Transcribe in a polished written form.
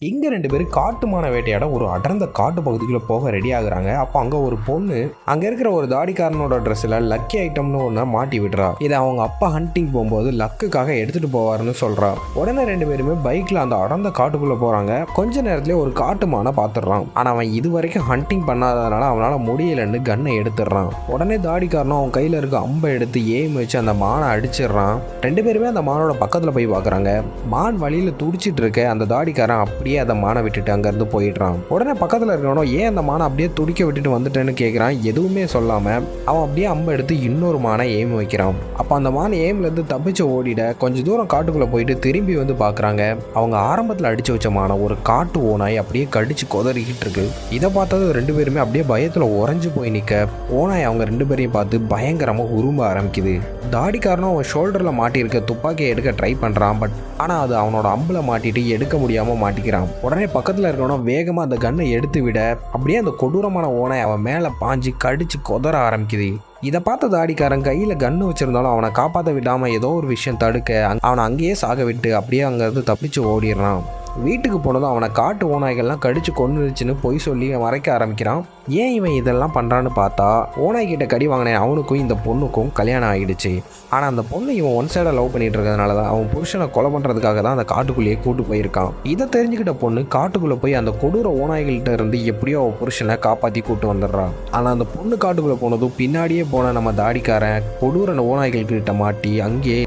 இங்கே 2 பேரும் காட்டுமான வேட்டையாட ஒரு அடர்ந்த காட்டு பகுதிக்குள்ளே போக ரெடி ஆகுறாங்க. அப்போ அங்கே ஒரு பொண்ணு அங்கே இருக்கிற ஒரு தாடிக்காரனோட ட்ரெஸ்ஸில் லக்கி ஐட்டம்னு ஒன்று மாட்டி விடுறா. இதை அவங்க அப்பா ஹண்டிங் போகும்போது லக்குக்காக எடுத்துகிட்டு போவாருன்னு சொல்கிறா. உடனே 2 பேருமே பைக்கில் அந்த அடர்ந்த காட்டுக்குள்ளே போகிறாங்க. கொஞ்ச நேரத்துலேயே ஒரு காட்டுமான பார்த்துடுறான். ஆனால் அவன் இது வரைக்கும் ஹண்டிங் பண்ணாததுனால அவனால் முடியலன்னு கன்னை எடுத்துடுறான். உடனே தாடிக்காரனும் அவன் கையில் இருக்க அம்பை எடுத்து எய்ம் வச்சு அந்த மானை அடிச்சிடுறான். 2 பேருமே அந்த மானோட பக்கத்தில் போய் பார்க்குறாங்க. மான் வழியில் துடிச்சிட்டு இருக்க அந்த தாடிக்காரன் அப்படியே அதை மானை விட்டுட்டு அங்கேருந்து போயிடுறான். உடனே பக்கத்தில் இருக்கிறவனோ ஏன் அந்த மானை அப்படியே துடிக்க விட்டுட்டு வந்துட்டேன்னு கேட்குறான். எதுவுமே சொல்லாமல் அவன் அப்படியே அம்பை எடுத்து இன்னொரு மானை எய்ம் வைக்கிறான். அப்போ அந்த மான் எய்ம்லேருந்து தப்பிச்சு ஓடிட கொஞ்சம் தூரம் காட்டுக்குள்ளே போயிட்டு திரும்பி வந்து பார்க்குறாங்க. அவங்க ஆரம்பத்தில் அடித்து வச்ச மானை ஒரு காட்டு ஓனாய் அப்படியே கடிச்சு கொதறிக்கிட்டு இருக்கு. இதை பார்த்தது 2 பேருமே அப்படியே பயத்தில் உறைஞ்சு போய் நிற்க ஓனாய் அவங்க 2 பேரையும் பார்த்து பயங்கரமாக உரும்ப ஆரம்பிக்குது. தாடிக்காரனும் அவன் ஷோல்டரில் மாட்டியிருக்க துப்பாக்கியை எடுக்க ட்ரை பண்ணுறான். ஆனால் அது அவனோட அம்பில் மாட்டிட்டு எடுக்க முடியாமல் மாட்டிக்கிறான். உடனே பக்கத்தில் இருக்கணும் வேகமாக அந்த கன்னை எடுத்து விட அப்படியே அந்த கொடூரமான ஓனாய் அவன் மேலே பாஞ்சு கடிச்சு கொதற ஆரம்பிக்குது. இதை பார்த்த தாடிக்காரன் கையில் கன்று வச்சுருந்தாலும் அவனை காப்பாற்ற விடாமல் ஏதோ ஒரு விஷயம் தடுக்க அவனை அங்கேயே சாக விட்டு அப்படியே அங்கேருந்து தப்பிச்சு ஓடிடுறான். வீட்டுக்கு போனதும் அவனை காட்டு ஓநாய்கள்லாம் கடிச்சு கொன்னுருச்சுன்னு பொய் சொல்லி மறைக்க ஆரம்பிக்கிறான். ஏன் இவன் இதெல்லாம் பண்ணுறான்னு பார்த்தா ஓநாய்கிட்ட கடி வாங்கினேன் அவனுக்கும் இந்த பொண்ணுக்கும் கல்யாணம் ஆகிடுச்சு. ஆனால் அந்த பொண்ணு இவன் ஒன் சைடாக லவ் பண்ணிட்டு இருக்கிறதுனால தான் அவன் புருஷனை கொலை பண்ணுறதுக்காக தான் அந்த காட்டுக்குள்ளேயே கூட்டு போயிருக்கான். இதை தெரிஞ்சுக்கிட்ட பொண்ணு காட்டுக்குள்ளே போய் அந்த கொடூர ஓநாய்கள்கிட்ட இருந்து எப்படியோ அவன் புருஷனை காப்பாற்றி கூட்டு வந்துடுறான். ஆனால் அந்த பொண்ணு காட்டுக்குள்ளே போனதும் பின்னாடியே போன நம்ம தாடிக்காரன் கொடூர ஓநாய்கள்கிட்ட மாட்டி அங்கேயே